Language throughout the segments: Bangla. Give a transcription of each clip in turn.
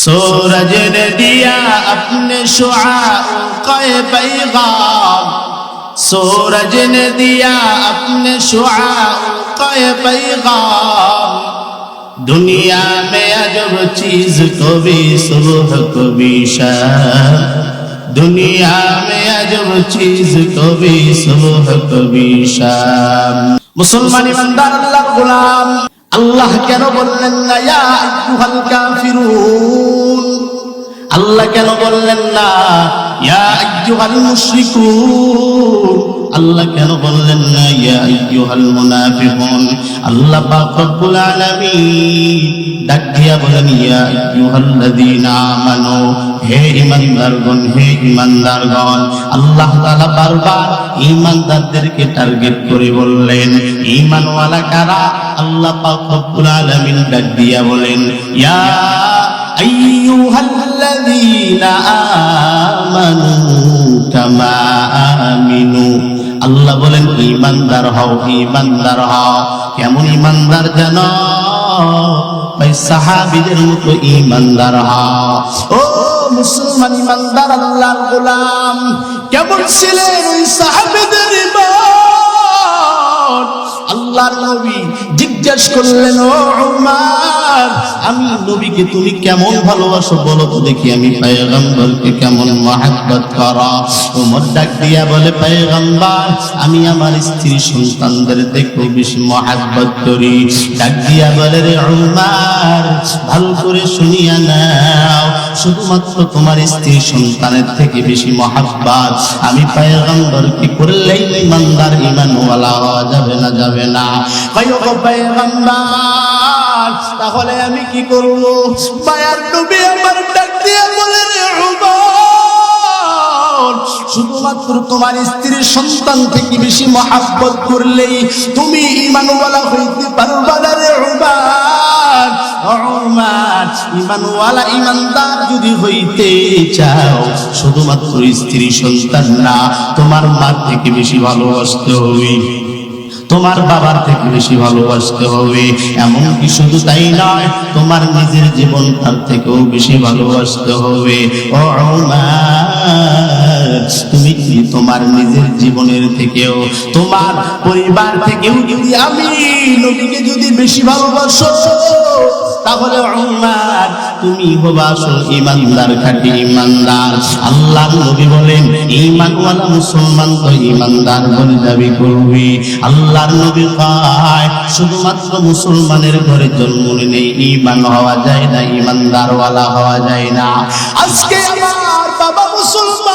सूरज ने दिया अपने शुआओं का पैगाम, सूरज ने दिया अपने शुआओं का पैगाम। दुनिया में अजब चीज कभी सुबह कभी शाम, दुनिया में अजब चीज कभी सुबह कभी शाम। मुसलमान ईमानदार अल्लाहर গোলাম, আল্লাহ কেন বললেন না ইয়া আইয়ুহাল কাফিরুন? আল্লাহ কেন বললেন না ইয়া আইয়ুহাল মুশরিকুন? আল্লাহ কেন বললেন না ইয়া আইয়ুহাল মুনাফিকুন? আল্লাহ পাক রব্বুল আলামিন ডাক দিয়া বলেন ইয়া আইয়ুহাল্লাযীনা আমানু, হে ঈমানদারগণ, হে ঈমানদারগণ। আল্লাহ তাআলা বারবার ঈমানদারদেরকে টার্গেট করে বললেন ঈমানওয়ালা কারা? আল্লাহ পাক রব্বুল আলামিন ডাক দিয়া বলেন ইয়া আইয়ুহাল্লাযীনা আমানু কামা আমিনু। আল্লাহ বলেন ঈমানদার হও, ঈমানদার হও। কেমন ঈমানদার জানো? ভাই সাহাবীদের মতো ঈমানদার হও। ও মুসলমান ঈমানদার আল্লাহর গোলাম, কেমন ছিলেন ওই সাহাবীদের ঈমান? আল্লাহর নবী জিজ্ঞেস করলেন ও উমর, আমি নবীকে তুমি কেমন ভালোবাসো বলো তো দেখি, আমি পয়গম্বরকে কেমন মহব্বত করো? উমর ডাক দিয়া বলে পয়গম্বর, আমি আমার স্ত্রী সন্তানদের দেখো বেশি মহব্বত করি। ডাক দিয়া বলে রে উমর, ভালো করে শুনিয়া নাও, শুধুমাত্র তোমার স্ত্রী সন্তানের থেকে বেশি মহব্বত আমি পয়গম্বরকে করলেই ঈমানদার ঈমানওয়ালা হওয়া যাবে না, যাবে না। তাহলে আমি কি করব? মায়ার নবী আমার ডাক দিয়ে বলে রে উমর, শুধুমাত্র তোমার স্ত্রীর সন্তান থেকে বেশি মহব্বত করলেই তুমি ঈমানওয়ালা হইতে পারবা না রে উমর। উমর, ঈমানওয়ালা ঈমানদার যদি হইতে চাও শুধুমাত্র স্ত্রী সন্তান না, তোমার মা থেকে বেশি ভালোবাসতে হবে, তোমার বাবার থেকে বেশি ভালোবাসতে হবে। এমনকি শুধু তাই নয়, তোমার নিজের জীবন তার থেকেও বেশি ভালোবাসতে হবে। ও উমর, তুমি কি তোমার নিজের জীবনের থেকেও, তোমার পরিবার থেকেও যদি আমি নবীকে যদি বেশি ভালোবাসো, তাহলে উমর তুমি হবা আসল ঈমানদার, খাঁটি ঈমানদার। আল্লাহর নবী বলেন ঈমানওয়ালা মুসলমান তো ঈমানদার বলে দাবি করবে। আল্লাহর নবী কয় শুধুমাত্র মুসলমানের ঘরে জন্ম নিলেই ঈমান হওয়া যায় না, ঈমানদারওয়ালা হওয়া যায় না। আজকে আমার বাবা মুসলমান,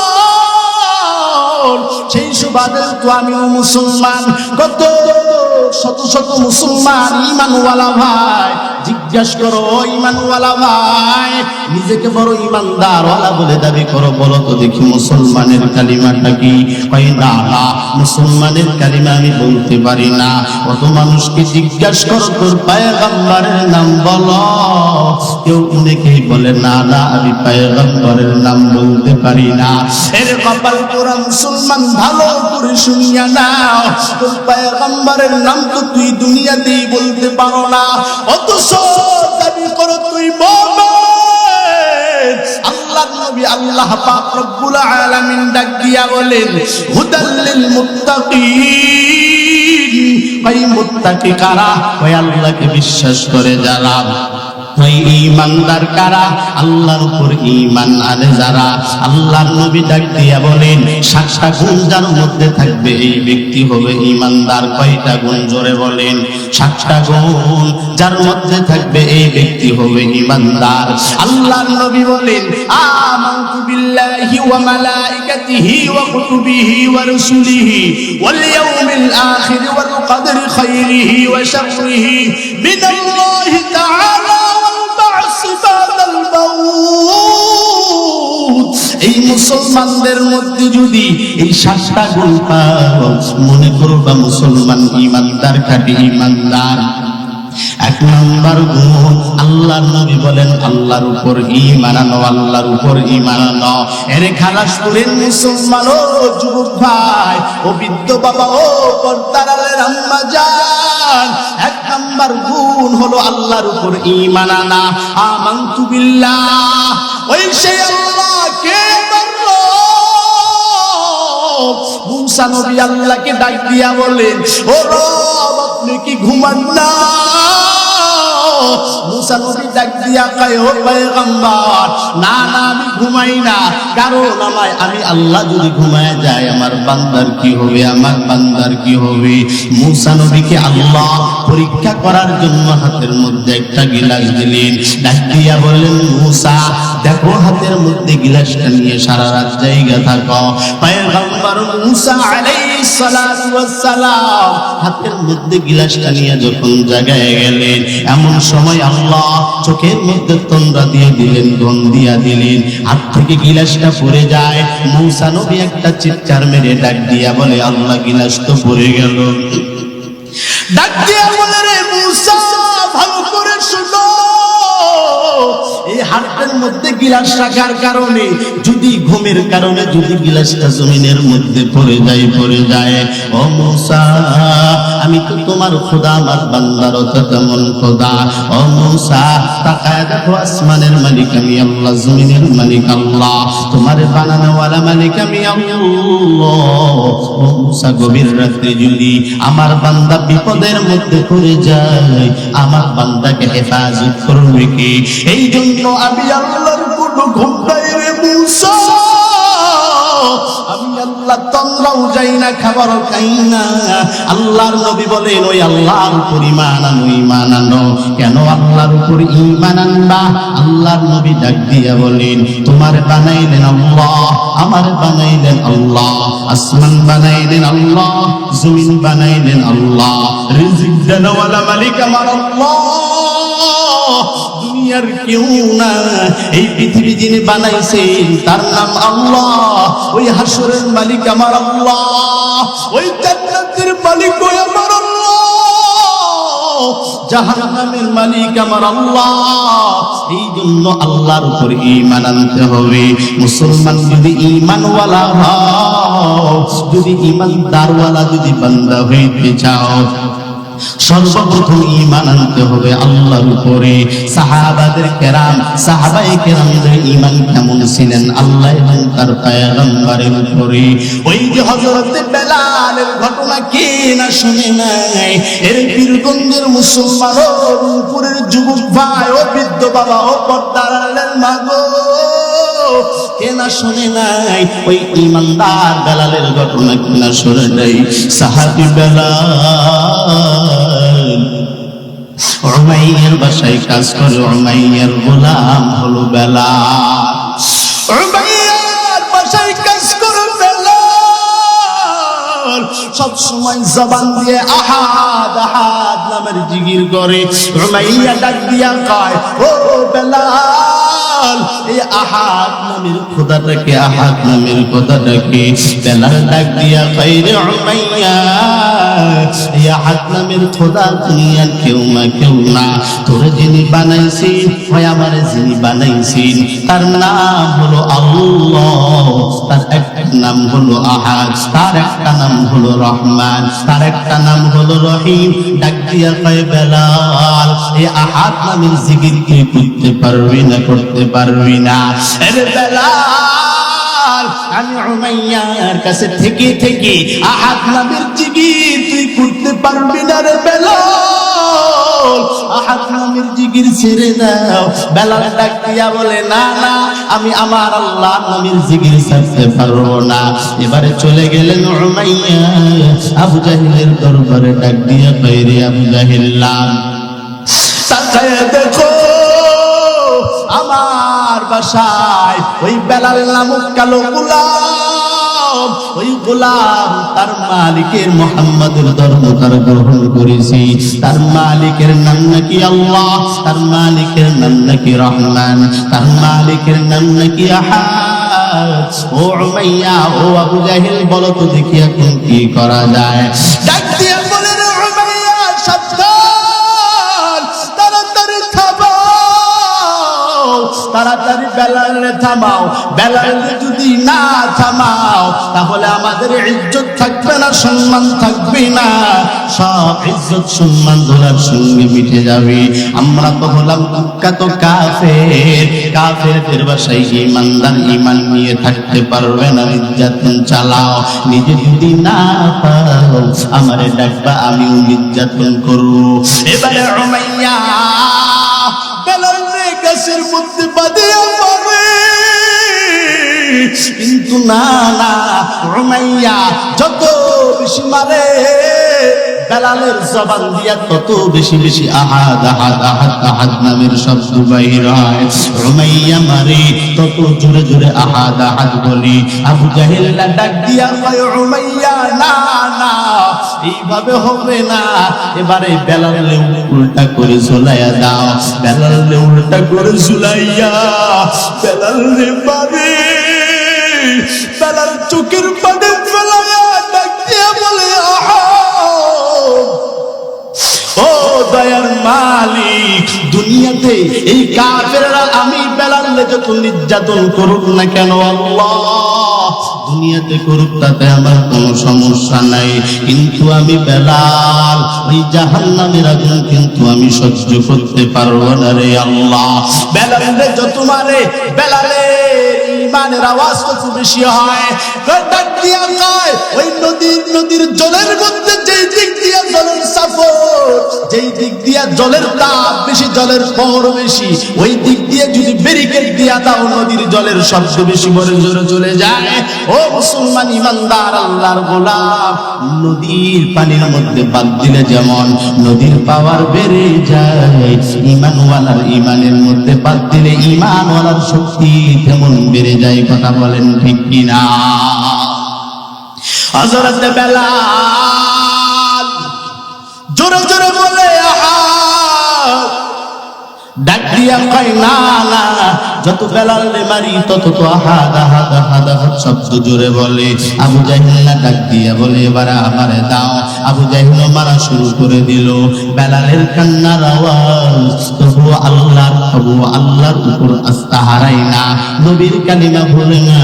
সেই সুবাদে তো আমিও মুসলমান। কত শত শত মুসলমান ঈমানওয়ালা ভাই, জিজ্ঞাসা করো ঈমানওয়ালা ভাই নিজেকে বড় ঈমানদারওয়ালা বলে দাবি করো, বলো তো দেখি মুসলমানের কালিমাটা কি? কয় না না, মুসলমানের কালিমা আমি বলতে পারি না। কত মানুষকে জিজ্ঞাসা করো তোর পয়গম্বরের নাম বলো, কেউ অনেকেই বলে না না আমি পয়গম্বরের নাম বলতে পারি না। এর কপাল পোড়া মুসলমান, ভালো করে শুনিয়া নাও, তোর পয়গম্বরের নাম তো তুই দুনিয়াতেই বলতে পারো না, অথচ দাবি করো তুই মুমিন। আল্লাহর নবী আল্লাহ পাক রব্বুল আলামিন ডাক দিয়া বলেন হুদাল লিল মুত্তাকিন। ভাই মুত্তাকি কারা? ওই আল্লাহকে বিশ্বাস করে যারা। ওই ঈমানদার কারা? আল্লাহর উপর ঈমান আনে যারা। আল্লাহর নবী ডাক দিয়া বলেন 7টা গুণ যার মধ্যে থাকবে এই ব্যক্তি হবে ঈমানদার। কয়টা গুণ? জোরে বলেন। 7টা গুণ যার মধ্যে থাকবে এই ব্যক্তি হবে ঈমানদার। আল্লাহর নবী বলেন আমানতু বিল্লাহি ওয়া মালাইকাতিহি ওয়া কুতুবিহি ওয়া রুসুলিহি ওয়াল ইয়াউমিল আখির ওয়াল কদরি খাইরিহি ওয়া শাররিহি মিনাল্লাহি তাআলা। এই মুসলমানদের মধ্যে যদি এই 7টা গুণ পাও, মনে করবা মুসলমান ঈমানদার, খাঁটি ঈমানদার। 1 নম্বর গুণ, আল্লাহর নবী বলেন আল্লাহর উপর ঈমান আনো, আল্লাহর উপর ঈমান আনো। এরে খালাসপুরের মুসলমান ও যুবক ভাই, ও বৃদ্ধ বাবা, ও পর্দার আলের আম্মা জান, 1 নম্বর গুণ হলো আল্লাহর উপর ঈমান আনা। আমানতু বিল্লাহ ওই সেই আল্লাহ কে মুসা নবী আল্লাহকে ডাক দিয়া বলেন, ও রব আপনি কি ঘুমান না? মুসা নবী ডাক দিয়া কয়, ও পয়গম্বর, না না আমি ঘুমাই না, কারণ আমি আল্লাহ যদি ঘুমায় যায় আমার বান্দার কি হবে, আমার বান্দার কি হবে? মুসা নবীকে আল্লাহ পরীক্ষা করার জন্য হাতের মধ্যে একটা গিলাস দিলেন, ডাক দিয়া বললেন, মুসা দেখো হাতের মধ্যে গিলাসটা নিয়ে সারা রাত জায়গা থাকো। পয়গম্বর মুসা আলাইহিস সালাতু ওয়াস সালাম হাতের মধ্যে গিলাসটা নিয়ে যখন জায়গায় গেলেন, এমন সময় আল্লাহ চোখের মধ্যে তন্দ্রা দিয়ে দিলেন, ঘুম দিয়া দিলেন, হাত থেকে গিলাসটা পড়ে যায়। মুসা নবী একটা চিৎকার মেরে ডাক দিয়া বলে, আল্লাহ গিলাস তো পড়ে গেল। ডাক দিয়া বলে, রে মুসা ভালো করে শুনো, এই হাতের মধ্যে গিলাস রাখার কারণে যদি ঘুমের কারণে যদি গিলাসটা জমিনের মধ্যে পড়ে যায়, ও মুসা আমি তো তোমার খোদা, আমার বান্দার তো তেমন খোদা। ও মুসা তাকায় দেখো, আসমানের মালিক আমি আল্লাহ, জমিনের মালিক আল্লাহ, তোমার বানানোওয়ালা মালিক আমি আল্লাহ। ও মুসা গভীর রাত্রে যদি আমার বান্দা বিপদের মধ্যে পড়ে যায়, আমার বান্দাকে হেফাজত করবে কি? এই জন্য আমি আল্লাহর কোনো ঘুম নাই রে মুসা, আমি আল্লাহ তন্দ্রাও যাই না, খাবারও খাই না। আল্লাহর নবী বলেন, ওই আল্লাহর উপর ঈমান আনো। কেন আল্লাহর উপর ঈমান আনবা? আল্লাহর নবী ডাক দিয়া বলেন, তোমার বানাইলেন আল্লাহ, আমার বানাইলেন আল্লাহ, আসমান বানাইলেন আল্লাহ, জমিন বানাইলেন আল্লাহ, রিজিক দেনওয়ালা মালিক আমার আল্লাহ, দুনিয়ার কেউ না। এই পৃথিবী যিনি বানাইছেন তার নাম আল্লাহ, ওই হাসরের মালিক আমার আল্লাহ, ওই জান্নাতের মালিক ওই আমার আল্লাহ, জাহান্নামের মালিক আমার আল্লাহ। এই জন্য আল্লাহর উপর ঈমান আনতে হবে। মুসলমান যদি ঈমানওয়ালা হও, যদি ঈমানদারওয়ালা যদি বান্দা হইতে চাও, সর্বপ্রথম ঈমান আনতে হবে আল্লাহর উপরে। সাহাবায়ে কেরামদের ঈমান কেমন ছিলেন? আল্লাহ এবং তার পয়গম্বরের উপরে। ওই যে হযরত বেলালের ঘটনা কে না শুনে নাই? এর বীরগঞ্জের মুসলমানের উপরের যুবক ভাই, ও বৃদ্ধ বাবা, ও পর্দার মা গো, কে না শুনে নাই? ওই ঈমানদার বেলালের ঘটনা কে না শুনে নাই? সাহাবী বেলাল উমাইয়ার বাসায় কাজ করে, উমাইয়ার গোলাম হলো বেলাল। উমাইয়ার বাসায় কাজ করে বেলাল সব সময় জবান দিয়ে আহাদ আহাদ নামের জিকির করে। উমাইয়া ডাক দিয়া কয়, ও বেলাল, এই আহাদ নামের খোদাটাকে, আহাদ নামের খোদাটাকে। বেলাল ডাক দিয়া কয়, রে উমাইয়া, এই আহাদ নামের খোদা দুনিয়ার কেউ না, তোরে যিনি বানাইছেন, হয় আমারে যিনি বানাইছেন, তার নাম হলো আল্লাহ, তার একটা নাম হলো আহাদ, তার একটা নাম হলো রহমান, তার একটা নাম হলো রহিম। ডাক দিয়া কয়, বেলাল, এই আহাদ নামের জিকির কি করতে পারবি না? করতে পারবি না? আরে বেলাল, আমি উমাইয়ার কাছে থেকে আহাদ নামের জিকির তুই করতে পারবি না রে বেলাল, আহাদ নামের জিকির ছেড়ে দাও। বেলাল ডাক দিয়া বলে, না না, আমি আমার আল্লাহ নামের জিকির ছাড়তে পারবো না। এবারে চলে গেলেন উমাইয়া আবু জাহিলের দরবারে, ডাক দিয়া কয়, রে আবু জাহিল, তাকায় দেখো আমার বাসায় ওই বেলাল নামক কালো গোলাম, ওই গোলাম তার মালিকের মুহাম্মদের ধর্ম তার গ্রহণ করেছে। তার মালিকের নাম নাকি আল্লাহ, তার মালিকের নাম নাকি রহমান, তার মালিকের নাম নাকি আহাদ। ও উমাইয়া, ও আবু জাহিল, বলো তো দেখি এখন কি করা যায়? ডাক দিয়ে বলে, রে উমাইয়া, সাবধান, তাড়াতাড়ি থামাও, তাড়াতাড়ি বেলালে থামাও। বেলালে যদি না থামাও তাহলে আমাদের ইজ্জত থাকবে না, সম্মান থাকবে না। সব ইজ্জত সম্মান দোলার সঙ্গে মিটে যাবে। আমরা তো হলাম কুখ্যাত কাফের, কাফেরদের বাসায় ঈমানদার ঈমান নিয়ে থাকতে পারবে না। নির্যাতন চালাও, নিজে যদি না পাও আমারে ডাকবা, আমিও নির্যাতন করব। এবারে উমাইয়া বেলালে গাছের মধ্যে বাঁধিয়া পাবে, কিন্তু না না, উমাইয়া যত বেশি মারে বেলালের জবান দিয়া তত বেশি বেশি আহাদ আহাদ আহাদ আহাদ নামের শব্দ বাইর হয়। উমাইয়া মারে তত জোরে জোরে আহাদ আহাদ বলি। আবু জাহেল ডাক দিয়া কয়, উমাইয়া না না, এইভাবে হবে না, এবারে বেলালে উল্টা করে ঝুলাইয়া দাও। বেলালে উল্টা করে ঝুলাইয়া বেলালে মারে। বেলাল চোখের পানি ফেলাইয়া ডাক দিয়া বলে, আহা ও দয়ার মালিক, দুনিয়াতে এই কাফেররা আমি বেলালে যত নির্যাতন করুক না কেন আল্লাহ, দুনিয়াতে করুক তাতে আমার কোনো সমস্যা নাই, কিন্তু আমি বেলাল ওই জাহান্নামের আগুন কিন্তু আমি সহ্য করতে পারবো না রে আল্লাহ। বেলালে যত মারে বেলালে ঈমানের আওয়াজ তত বেশি হয়। ডাক দিয়া কয়, ওই নদীর জলের মধ্যে যেই দিক দিয়া জলের সাপোর্ট, যেই দিক দিয়া জলের তাপ বেশি, জলের প্রহর বেশি, ওই দিক দিয়ে যদি ব্যারিকেড দিয়া দাও নদীর জলের শব্দ বেশি বড় জোরে চলে যায়। ও মুসলমান ইমানদার আল্লাহর গোলাম, নদীর পানির মধ্যে বাদ দিলে যেমন নদীর পাওয়ার বেড়ে যায়, ঈমানওয়ালার ঈমানের মধ্যে বাদ দিলে ঈমানওয়ালার শক্তি তেমন বেড়ে যায়। কথা বলেন ঠিক কিনা? হযরত বেলাল জোরে জোরে বলে আহাদ, ডাক দিয়া কয়, না না, যত বেলালে মারি তত তো আহাদ আহাদ আহাদ আহাদ শব্দ জোরে বলে। আবু জাহেল ডাক দিয়া বলে, এবারে আমারে দাও। আবু জাহেল মারা শুরু করে দিল। বেলালের কান্নার আওয়াজ তবু আল্লাহর উপর আস্থা হারাই না, নবীর কালিমা ভুলে না।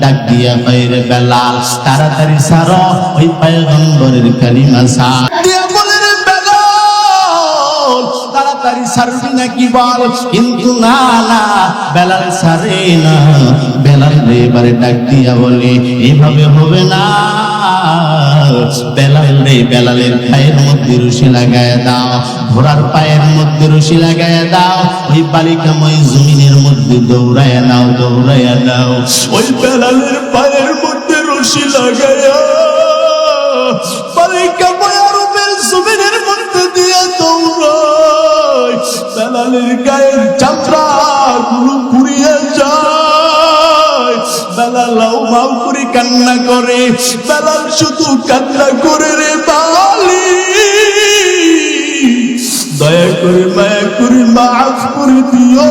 ডাক দিয়া কয়, রে বেলাল তাড়াতাড়ি ছাড়ো, ওই পয়গম্বরের কালিমা ছাড় দিয়া বলে, রে বেলাল তাড়াতাড়ি ছাড়বি নাকি বল, কিন্তু না না, বেলাল ছাড়ে না। বেলাল এবারে ডাক দিয়া বলে, এভাবে হবে না বেলাল রে, বেলালের পায়ের মধ্যে রশি লাগায় দাও, ঘোড়ার পায়ের মধ্যে রশি লাগায় দাও, ওই বালিকাময় জমিনের মধ্যে দৌড়াইয়া নাও, দৌড়াইয়া দাও। ওই বেলালের পায়ের মধ্যে রশি লাগায়া বালিকাময় আরবের জমিনের মধ্যে দিয়ে দৌড়ায়। বেলালের গায়ের চামড়া গুলো পুড়িয়ে যায়। বেলাল মাউ করে কান্না করে। বেলাল শুধু কান্না করে, রে বালি দয়া করে মায়া করে মাফ করে দিও,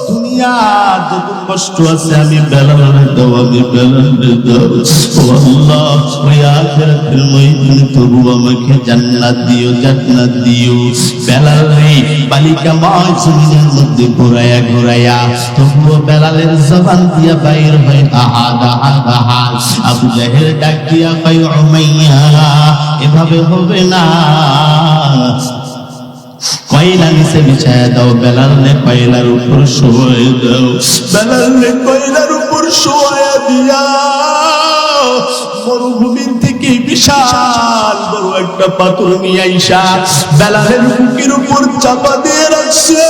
দুনিয়ার যত কষ্ট আছে আমি বেলালের দাও, আমি বেলালের দাও। ও আল্লাহ, ওই আখিরাতের ময়দানে তবু আমাকে জান্নাত দিও, জান্নাত দিও। বেলাল রে বালিকাময় জমিনের মধ্যে ঘোরাইয়া ঘোরাইয়া তবুও বেলালের জবান দিয়া বাইর হয় আহাদ আহাদ আহাদ। আবু জাহেল ডাক দিয়া কয়, উমাইয়া এভাবে হবে না, কয়লা নিচে বিছায়া দাও, বেলালে কয়লার উপর শোয়া দাও। বেলালে কয়লার উপর শোয়া দিয়া মরুভূমির থেকে বিশাল বড় একটা পাথর নিয়ে আইসা বেলালের বুকের উপর চাপা দিয়ে রাখছে।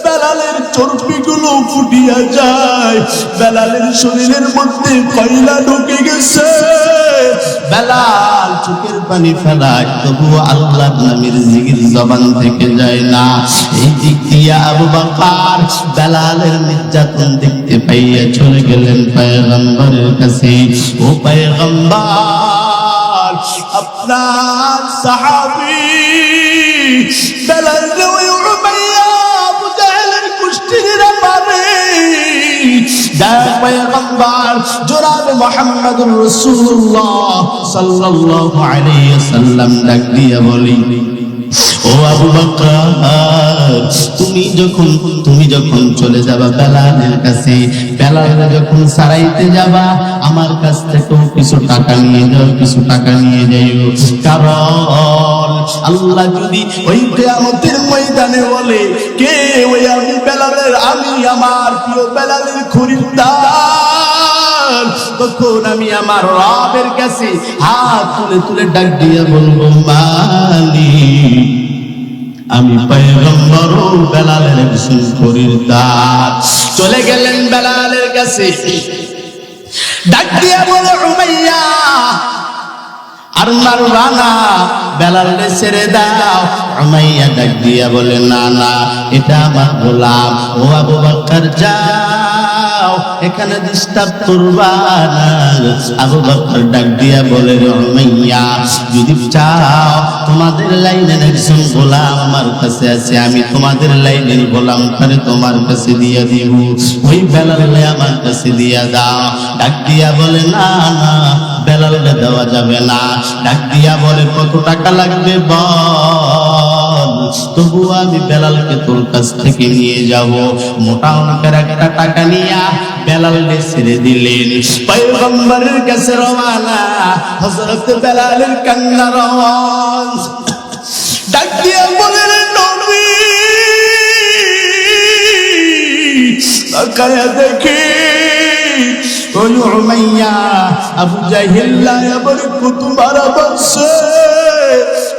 বেলালের চর্বিগুলো ফুটিয়া যায়, বেলালের শরীরের মধ্যে কয়লা ঢুকে গেছে। বেলাল চোখের পানি ফেলায়, তবুও আল্লাহর নামের জিকির জবান থেকে যায় না। এই দিক দিয়া আবু বকর বেলালের নির্যাতন দেখতে পাইয়া চলে গেলেন পয়গম্বরের কাছে। ও পয়গম্বর, আপনার সাহাবী বেলাল উমাইয়া আবু জাহেলের কুষ্টিরা মারে। পয়গম্বর জনাব মুহাম্মদুর রাসূলুল্লাহ সাল্লাল্লাহু আলাইহি ওয়াসাল্লাম ডাক দিয়া বলি, ও ও আবু বকর, তুমি যখন চলে যাবা বেলালের কাছে, বেলাল যখন সারাইতে যাবা, আমার কাছ থেকেও কিছু টাকা নিয়ে যাও, কারণ আল্লাহ যদি ওই কিয়ামতের ময়দানে বলে কে ওই আমি বেলালের, আমি আমার প্রিয় বেলালের খরিদ্দার, তখন আমি আমার রবের কাছে হাত তুলে ডাক দিয়ে বলবো, মালিক, আমি পয়গম্বর বেলালের একজন খরিদ্দার। চলে গেলেন বেলালের কাছে, ডাক দিয়ে বলে, উমাইয়া আর মারবা না, বেলালে ছেড়ে দাও। উমাইয়া ডাক দিয়া বলে, না না, এটা আমার গোলাম। ও আবু বকর যাও, এখানে ডিস্টার্ব করবা না। আবু বকর ডাক দিয়া বলে, উমাইয়া, যদি চাও তোমাদের লাইনের একজন গোলাম আমার কাছে আছে, আমি তোমাদের লাইনের গোলাম করে তোমার কাছে দিয়ে দিব, ওই বেলালে আমার কাছে দিয়া দাও। ডাক দিয়া বলে, না না, বেলালে দেওয়া যাবে না। ডাক দিয়া বলে, কত টাকা লাগবে বল, তবু আমি বেলালকে তোর কাছ থেকে নিয়ে যাব। মোটা অঙ্কের একটা টাকা নিয়া বেলালকে ছেড়ে দিলেন, পয়গম্বরের কাছে রওনা। হযরত বেলালের কান্নার আওয়াজ, ডাক দিয়া বলে, নবী তাকায়া দেখে ওই উমাইয়া আবু জাহিল আবার কত মারা বলছে।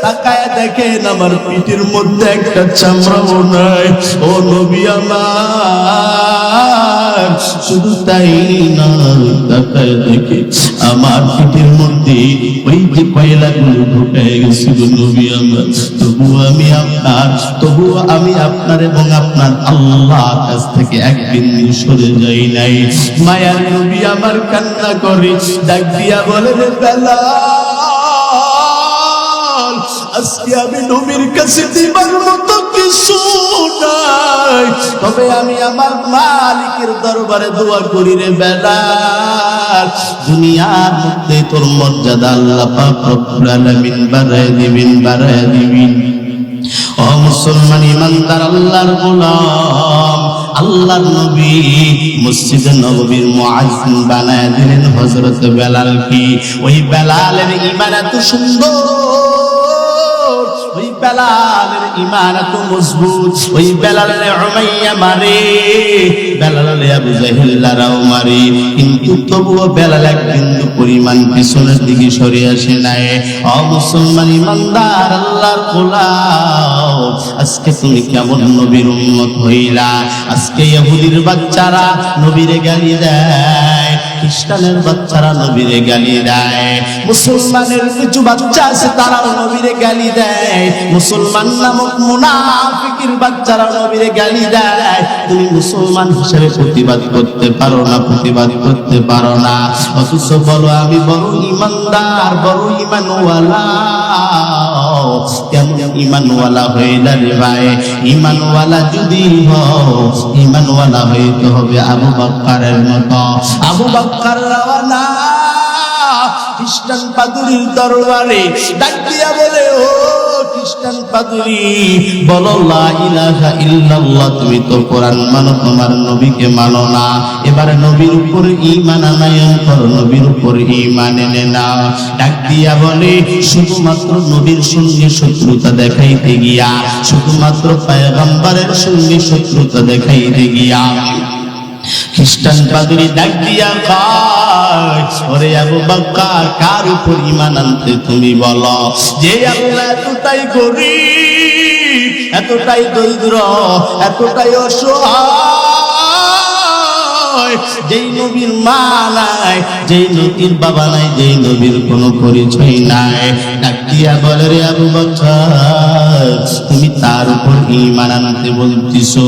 তাকায় দেখেন আমার পিঠের মধ্যে একটা চামড়াও নাই। ও নবী আমার, শুধু তাই না, তাকায় দেখে আমার পিঠের মধ্যে ওই যে কয়লাগুলো ঢুকে গেছিল নবী আমার। তবুও আমি আপনার এবং আপনার আল্লাহর কাছ থেকে এক বিন্দু সরে যাই নাই। মায়ার নবী আমার কান্না করে ডাক দিয়া বলে, রে বেলাল, আজকে আমি নবীর কাছে দিবার মতো কিছু নাই, তবে আমি আমার মালিকের দরবারে দোয়া করি রে বেলাল, দুনিয়ার মধ্যে তোর মর্যাদা আল্লাহ পাক রব্বুল আলামিন বাড়ায় দিবেন। ও মুসলমান ইমানদার আল্লাহর গোলাম, আল্লাহর নবী মসজিদে নববীর মুয়াজ্জিন বানায় দিলেন হযরত বেলালকে। ওই বেলালের ঈমান এত সুন্দর, ওই বেলালের ঈমান এত মজবুত, ওই বেলালে উমাইয়া মারে, বেলালে আবু জাহিলরাও মারে, কিন্তু তবুও বেলাল এক বিন্দু পরিমাণ পিছনের দিকে সরে আসে নাই। ও মুসলমান ইমানদার আল্লাহর গোলাম, আজকে তুমি কেমন নবীর উম্মত হইলা? আজকে ইহুদির বাচ্চারা নবীরে গালি দেয়, খ্রিস্টানের বাচ্চারা নবীরে গালি দেয়, মুসলমানের কিছু বাচ্চা আছে তারাও নবীরে গালি দেয়, মুসলমান নামক মুনাফিকের বাচ্চারা নবীরে গালি দেয়। তুমি মুসলমান হিসেবে প্রতিবাদ করতে পারো না, অথচ বলো আমি বড় ইমানদার, বড় ঈমানওয়ালা। কেমন ঈমানওয়ালা হইলা রে ভাই? ঈমানওয়ালা যদি হও, ঈমানওয়ালা হইতে হবে আবু বকরের মতো। আবু বকর রওনা খ্রিস্টান পাদ্রীর দরবারে, ডাক দিয়া বলে, ও খ্রিস্টান পাদ্রী, বলো লা ইলাহা ইল্লাল্লাহ, তুমি তো কোরআন মানো, তোমার নবীকে মানো না। এবারে নবীর উপর ঈমান আনয়ন করো, নবীর উপর ঈমান এনে নাও। ডাক দিয়া বলে, শুধুমাত্র নবীর সঙ্গে শত্রুতা দেখাইতে গিয়া, শুধুমাত্র পয়গম্বরের সঙ্গে শত্রুতা দেখাইতে গিয়া খ্রিস্টান পাদ্রী ডাক দিয়া কয়, ওরে আবু বকর, কার উপর ঈমান আনতে তুমি বলো? যে আল্লাহ এতটাই গরীব, এতটাই দরিদ্র, এতটাই অসহায়, যেই নবীর মা নাই, যেই নবীর বাবা নাই, যেই নবীর কোনো পরিচয় নাই, ডাক দিয়া বলে, রে আবু বকর, তুমি তার উপর ঈমান আনতে বলতেছো?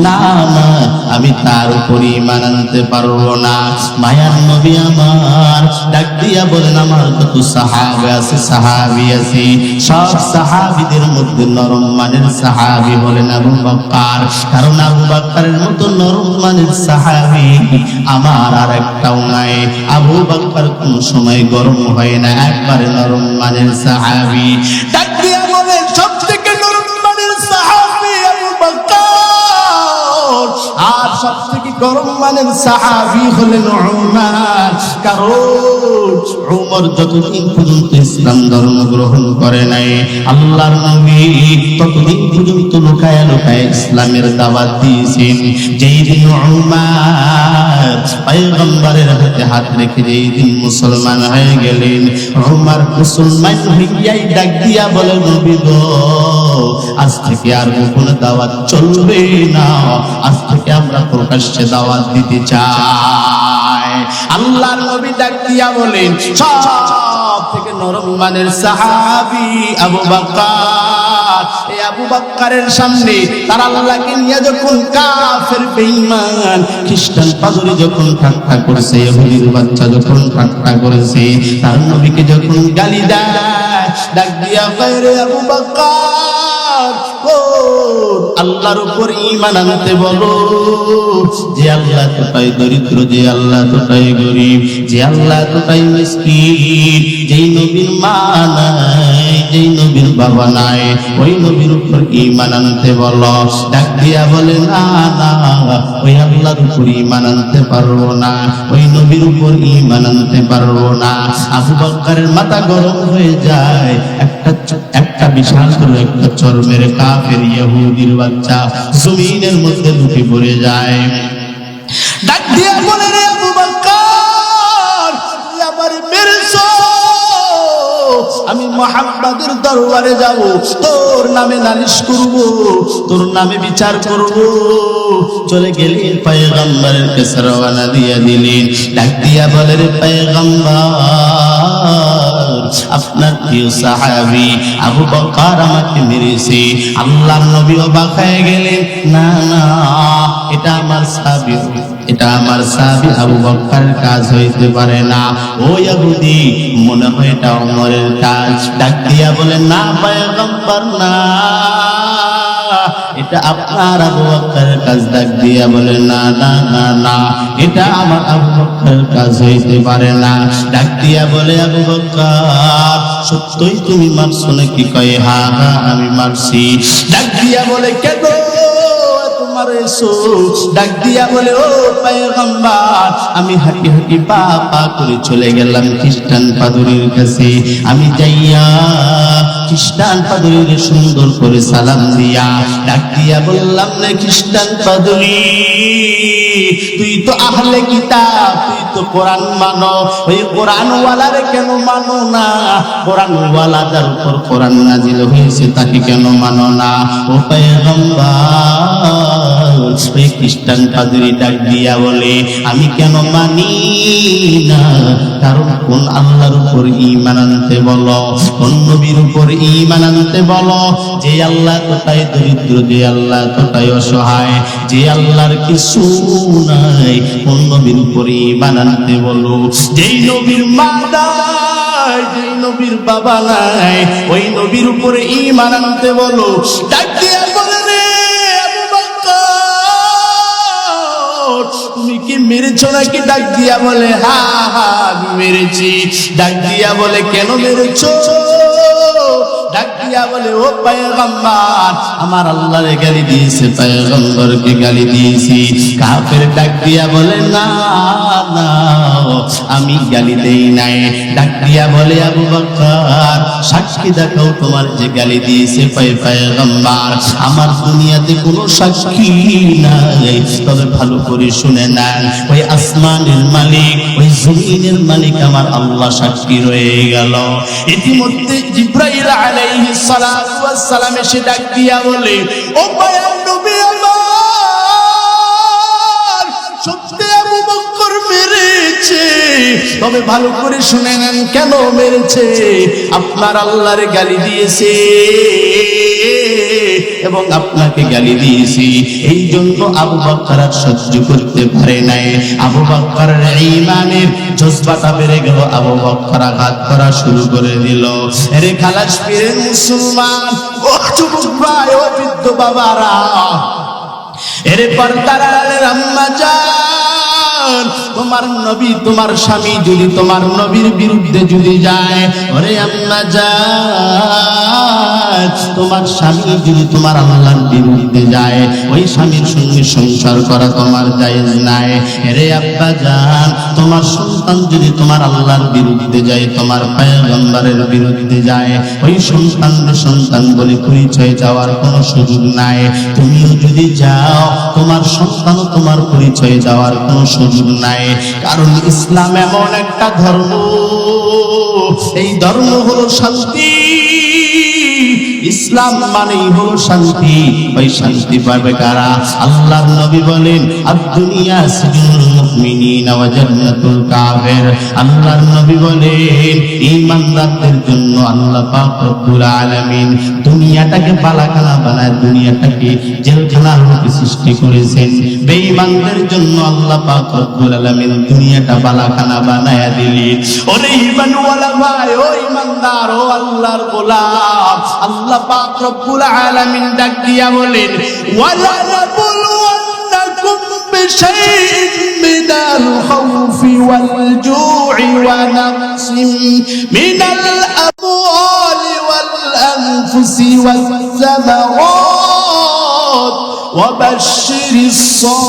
না না, আমি তার উপর ঈমান আনতে পারবো না। মায়ার নবী আমার ডাক দিয়া বলেন, আমার কত সাহাবী আছে, সাহাবী আছে, সব সাহাবীদের মধ্যে নরম মানের সাহাবী হলেন আবু বকর, কারণ আবু বকরের মতো নরম মানের সাহাবী আমার আর একটাও নাই। আবু বকর কোন সময় গরম হয় না, একবারে নরম মানের সাহাবী। ডাক দিয়া বলে, সব থেকে নরম সবথেকে গরম মানের সাহাবী হলেন উমর। কারণ উমর যতদিন পর্যন্ত ইসলাম ধর্ম গ্রহণ করে নাই, আল্লাহর নবী ততদিন পর্যন্ত লুকায়া লুকায়া ইসলামের দাওয়াত দিয়েছেন। যেই দিন উমর পয়গম্বরের হাতে হাত রেখে যেই দিন মুসলমান হয়ে গেলেন, উমর মুসলমান হইয়াই ডাক দিয়া বলে, নবী গো, আজ থেকে আর গোপন দাওয়াত চলবে না, আজ থেকে আমরা প্রকাশ্যে দাওয়াত দিতে চাই। আল্লাহর নবী ডাক দিয়া বলেন, সব থেকে নরম মানের সাহাবী আবু বকর, এই আবু বকরের সামনে তারা আল্লাহকে নিয়ে যখন কাফের বেঈমান খ্রিস্টান পাদ্রী যখন ঠাট্টা করেছে, ইহুদির বাচ্চা যখন ঠাট্টা করেছে, তার নবীকে যখন গালি দেয়, ডাক দিয়া কয়, রে আবু বকর, আল্লাহর উপর ঈমান আনতে বলো। যে আল্লাহ তোটাই দরিদ্র, যে আল্লাহ তোটাই গরিব, যে আল্লাহ তোটাই মিসকিন, যেই নবীর মা নাই, যেই নবীর বাবা নাই, ওই নবীর উপর ঈমান আনতে বলো। ডাক দিয়া বলে, না না, ওই আল্লাহর উপর ঈমান আনতে পারবো না, ওই নবীর উপর ঈমান আনতে পারবো না। আবু বকরের মাথা গরম হয়ে যায়। একটা বিশাল করে একটা চরমের কাফের ইহুদির বাচ্চা জমিনের মধ্যে লুটে পড়ে যায়। ডাক দিয়া বলে, রে আবু বকর, তুই আমারে মেরেছো, আমি মুহাম্মাদের দরবারে যাব, তোর নামে নালিশ করব, তোর নামে বিচার করব। চলে গেলেন পয়গম্বরের কাছে রওনা দিয়া দিলেন। ডাক দিয়া বলে, রে পয়গম্বর, আপনার প্রিয় সাহাবী আবু বকর আমাকে মেরেছে। আল্লাহর নবী অবাক হয়ে গেলেন, না না, এটা আমার সাহাবী, এটা আমার সাহাবী আবু বকরের কাজ হইতে পারে না। ও ইহুদি, মনে হয় এটা ওমরের কাজ। ডাক দিয়া বলে, না পয়গম্বর, না, এটা আপনার আবু বকরের কাজ। ডাক দিয়া বলে, না না না না, এটা আমার আবু বকরের কাজ হইতে পারে না। ডাক দিয়া বলে, আবু বকর, সত্যই তুমি মারছো নাকি? কয়, হ্যাঁ হ্যাঁ, আমি মারছি। ডাক দিয়া বলে, কেন মারেছো? ডাক দিয়া বলে, ও পয়গম্বর, আমি হাঁটি হাঁটি পা পা করে চলে গেলাম খ্রিস্টান পাদ্রীর কাছে। আমি যাইয়া খ্রিস্টান পাদ্রীর সুন্দর করে সালাম দিয়া ডাক দিয়া বললাম, রে খ্রিস্টান পাদ্রী, তুই তো আহলে কিতাব, তুই তো কোরআন মানো, ওই কোরআন ওয়ালারে কেন মানো না? কোরআন ওয়ালাদের উপর কোরআন নাজিল হয়েছে, তাকে কেন মানো না? ও পয়গম্বর, ওই খ্রিস্টান পাদ্রী ডাক দিয়া বলে, আমি কেন মানি না? কারণ কোন আল্লাহর উপর ঈমান আনতে বলো, কোন নবীর উপর ঈমান আনতে বলো, যে আল্লাহ তোটাই দরিদ্র, যে আল্লাহ তোটাই অসহায়, যে আল্লাহর কিছু নাই, কোন নবীর উপর ঈমান আনতে বলো। যেই নবীর মা নাই, যেই নবীর বাবা নাই, ওই নবীর উপর ঈমান আনতে বলো। ডাক দিয়া বলে, রে আবু বকর, তুমি কি মেরেছো নাকি? ডাক দিয়া বলে, হ্যাঁ হ্যাঁ, আমি মেরেছি। ডাক দিয়া বলে, কেন মেরেছো? ডাক দিয়া বলে, ও পয়গম্বর, আমার আল্লাহরে গালি দিয়েছে, পয়গম্বরকে গালি দিয়েছি। কাফের ডাক দিয়া বলে, না না, আমি গালি দেই নাই। ডাক দিয়া বলে, আবু বকর, সাক্ষী দেখাও তোমার যে গালি দিয়েছে পয়গম্বর। আমার দুনিয়াতে কোনো সাক্ষী নাই, তবে ভালো করে শুনে নেন, ওই আসমানের মালিক, ওই জমিনের মালিক আমার আল্লাহ সাক্ষী রয়ে গেল। ইতিমধ্যে জিবরাইল আলাইহিস সালাতু ওয়াস সালাম এসে ডাক দিয়া বলে, ও মায়ার নবী আমার, সত্যি আবু বকর মেরেছে, তবে ভালো করে শুনে নেন কেন মেরেছে। আপনার আল্লাহর গালি দিয়েছে এবং আপনাকে গালি দিয়েছি, এই জন্য আবু বকর আর সহ্য করতে পারে নাই। আবু বকরের ঈমানের জজবাটা বেড়ে গেল, আবু বকর আঘাত করা শুরু করে দিল। আরে খালাস পীরের মুসলমান, ও যুবক ভাই, ও বৃদ্ধ বাবারা, এরে পর্দার আড়ালের আম্মা জান, তোমার নবী, তোমার স্বামী যদি তোমার নবীর বিরুদ্ধে যদি যায়, ওরে আম্মা জান, ভাই, তোমার স্বামী যদি তোমার আল্লাহর বিরুদ্ধে যায়, ওই স্বামীর সঙ্গে সংসার করা তোমার জায়েজ নাই। রে আব্বা জান, তোমার সন্তান যদি তোমার আল্লাহর বিরুদ্ধে যায়, তোমার পয়গম্বরের বিরুদ্ধে যায়, ওই সন্তান বলে পরিচয় যাওয়ার কোনো সুযোগ নাই। তুমিও যদি যাও, তোমার সন্তানও তোমার পরিচয় যাওয়ার কোনো সুযোগ নাই। কারণ ইসলাম এমন একটা ধর্ম, এই ধর্ম হলো শান্তি। ইসলাম মানেই হলো শান্তি। ওই শান্তি পাবে কারা? আল্লাহর নবী বলেন, আদ-দুনিয়া সিজনুল মুমিনিন ওয়া জান্নাতুল কাফির। আল্লাহর নবী বলেন, ঈমানদারদের জন্য আল্লাহ পাক রব্বুল আলামিন দুনিয়াটাকে পালাখানা বানায়, দুনিয়াটাকে জেলখানা রূপে সৃষ্টি করেছেন। বেঈমানদের জন্য আল্লাহ পাক রব্বুল আলামিন দুনিয়াটা পালাখানা বানায়া দিলেন। ওরে ঈমানওয়ালা ভাই, ও ঈমানদার, ও আল্লাহর গোলাম, আল্লাহ পাক রব্বুল আলামিন ডাক দিয়া বলেন, ওয়ালা নাবলুওয়ান্নাকুম বিশাইইন মিনাল খাউফি ওয়াল জু'i ওয়া নাকসিম মিনাল আমওয়ালি ওয়াল আনফুসি ওয়াস সামাওয়াত ওয়া বাশশিরিস সাবিরিন।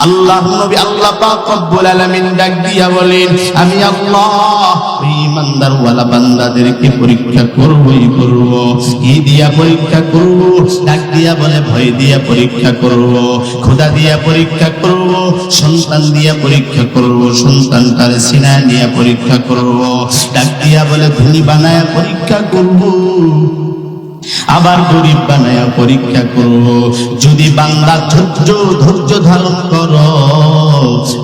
আল্লাহ নবী আল্লাহ পাক রব্বুল আলামিন ডাক দিয়া বলেন, আমি আল্লাহ ঈমানদার ওয়ালা বান্দাদেরকে পরীক্ষা করবই করব। কি দিয়া পরীক্ষা করব? ডাক দিয়া বলে, ভয় দিয়া পরীক্ষা করব, খোদা দিয়া পরীক্ষা করব, সন্তান দিয়া পরীক্ষা করব, সন্তানটার সিনা দিয়া পরীক্ষা করব। ডাক দিয়া বলে, ধনী বানায়া পরীক্ষা করব, আবার গরিব বানায়া পরীক্ষা করব। যদি বান্দা ধৈর্য ধারণ করো,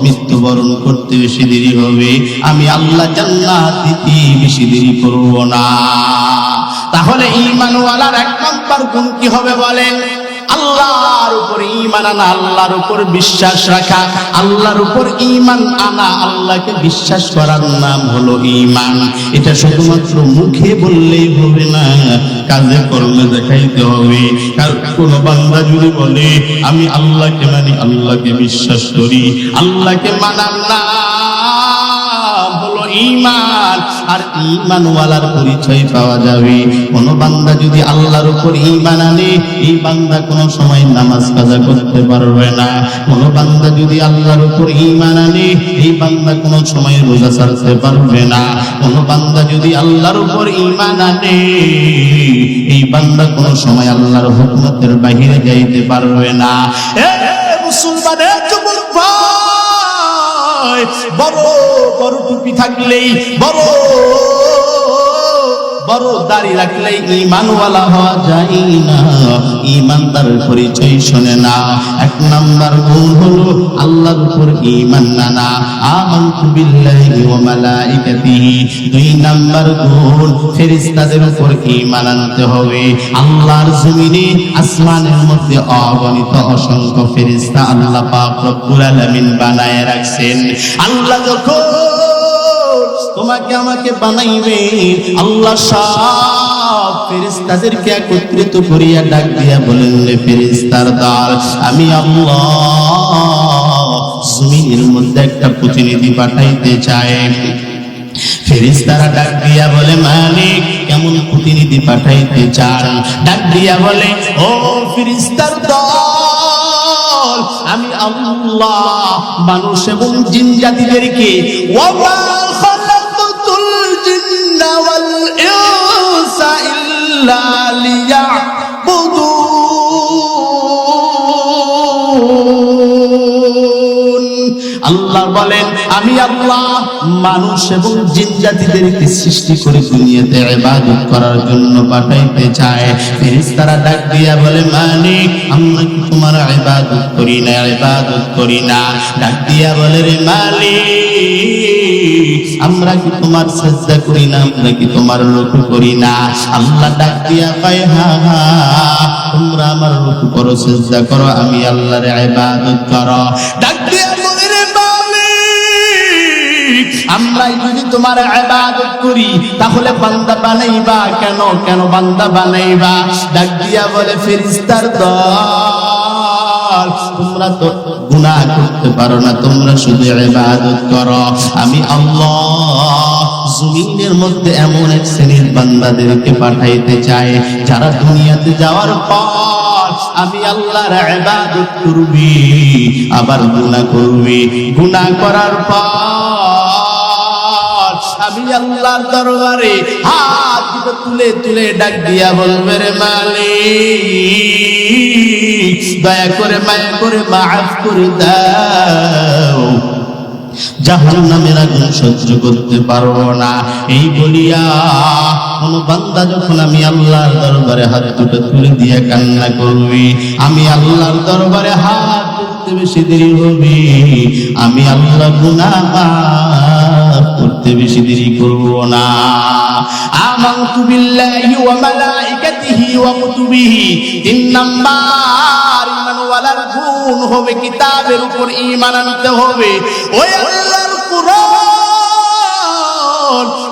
মৃত্যুবরণ করতে বেশি দেরি হবে, আমি আল্লাহ জান্নাত দিতে বেশি দেরি করব না। তাহলে ঈমানওয়ালার এক নাম্বার গুণ কি হবে বলেন? আল্লাহর উপর ঈমান আনা, আল্লাহর উপর বিশ্বাস রাখা। আল্লাহর উপর ঈমান আনা, আল্লাহকে বিশ্বাস করার নাম হলো ঈমান। এটা শুধুমাত্র মুখে বললেই হবে না, কাজে করলে দেখাইতে হবে। কারণ কোন বান্দা যদি বলে আমি আল্লাহকে মানি, আল্লাহকে বিশ্বাস করি, আল্লাহকে মানার নাম হলো ঈমান। আর ঈমানওয়ালার পরিচয় পাওয়া যাবে। কোন বান্দা যদি আল্লাহর উপর ঈমান আনে, এই বান্দা কোনো সময় নামাজ কাজা করতে পারবে না। কোন বান্দা যদি আল্লাহর উপর ঈমান আনে, এই বান্দা কোনো সময় রোজা ছাড়তে পারবে না। কোন বান্দা যদি আল্লাহর উপর ঈমান আনে, এই বান্দা কোনো সময় আল্লাহর হুকুমতের বাহিরে যাইতে পারবে না। মুসলমানের যুবক ভাই, বড় বড় টুপি থাকলেই, বড় দাড়ি রাখলেই ঈমানওয়ালা হওয়া যায় না। ঈমানদারের পরিচয় শোনে না। এক নাম্বার গুণ হলো আল্লাহর উপর ঈমান আনা, আমানতু বিল্লাহি ওয়া মালাইকাতিহি। দুই নাম্বার গুণ ফেরেশতাদের উপর ঈমান আনতে হবে। আল্লাহর জমিনে আসমানের মধ্যে অগণিত অসংখ্য ফেরেশতা আল্লাহ পাক রব্বুল আলামিন বানায় রাখছেন। আল্লাহ যখন তোমাকে আমাকে বানাইবে, আল্লাহ সব ফেরেশতাদেরকে একত্রিত করিয়া ডাক দিয়া বলেন, রে ফেরেশতার দল, আমি আল্লাহ জমিনের মধ্যে একটা প্রতিনিধি পাঠাইতে চাই। ফেরেশতারা ডাক দিয়া বলে, মালিক কেমন প্রতিনিধি পাঠাইতে চান? ডাক দিয়া বলে, ও ফেরেশতার দল, আমি আল্লাহ মানুষ এবং জিন জাতিদেরকে আল্লাহ বলেন, আমি আল্লাহ মানুষ এবং জিন জাতিদেরকে সৃষ্টি করে দুনিয়াতে ইবাদত করার জন্য পাঠাইতে চাই। ফেরেশতারা ডাক দিয়া বলে, মালিক আমরা কি তোমার ইবাদত করি না, ইবাদত করি না। ডাক দিয়া বলে, রে মালিক আমরা কি তোমার সিজদা করি না, আমরা কি তোমার রুকু করি না? আল্লাহ ডাক দিয়া কয়, হ্যাঁ তোমরা আমার রুকু করো, সিজদা করো, আমি আল্লাহর ইবাদত করো। ডাক দিয়া বলে, রে মালিক আমরা যদি তোমার ইবাদত করি, তাহলে বান্দা বানাইবা কেন? কেন বান্দা বানাইবা? ডাক দিয়া বলে, ফেরেশতার দল, বল তোমরা তো গুনাহ করতে পারো না, তোমরা শুধু ইবাদত করো। আমি আল্লাহ জমিনের মধ্যে এমন এক শ্রেণীর বান্দাদেরকে পাঠাইতে চাই যারা দুনিয়াতে যাওয়ার পর আমি আল্লাহর ইবাদত করবি, আবার গুনাহ করবি। গুনাহ করার পর আমি আল্লাহর দরবারে হাত দুটো তুলে তুলে ডাক দিয়া বলবে, রে মালিক দয়া করে মায়া করে মাফ করে দাও, জাহান্নামের আগুন সহ্য করতে পারবো না। এই বলিয়া কোন বান্দা যখন আমি আল্লাহর দরবারে হাত দুটো তুলে দিয়ে কান্না করবি, আমি আল্লাহর দরবারে হাত তুলতে বেশি দেরি হবে, আমি আল্লাহ গুনাহ মাফ করতে বেশি দেরি করব না। আমানতু বিল্লাহি ওয়া মালাইকাতিহি ওয়া কুতুবিহি। 3 নাম্বার ঈমানওয়ালার গুণ হবে কিতাবের উপর ঈমান আনতে হবে। ওই আল্লাহর কোরআন,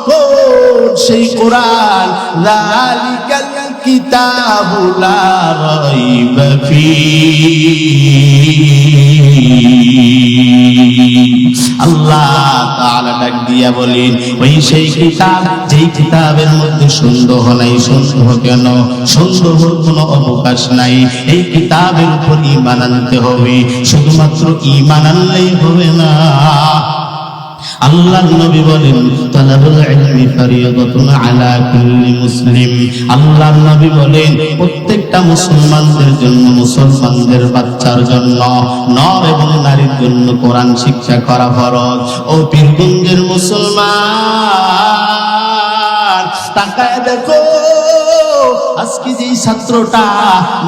কোন সেই কোরআন, যালিকাল কিতাবু লা রাইবা ফীহি। আল্লাহ তাআলা ডাক দিয়া বলেন, ওই সেই কিতাব যেই কিতাবের মধ্যে সন্দেহ নাই। সন্দেহ কেন? সন্দেহর কোনো অবকাশ নাই। এই কিতাবের উপর ঈমান আনতে হবে। শুধুমাত্র ঈমান আনলেই হবে না। আল্লাহর নবী বলেন, তালাবুল ইলমি ফারিয়াদাতুন আলা কুল্লি মুসলিম। আল্লাহর নবী বলেন, প্রত্যেকটা মুসলমানদের জন্য, মুসলমানদের বাচ্চার জন্য, নর এবং নারীর জন্য কোরআন শিক্ষা করা ফরজ। ও পীরগঞ্জের মুসলমান, তাকায় দেখো আজকে যেই ছাত্রটা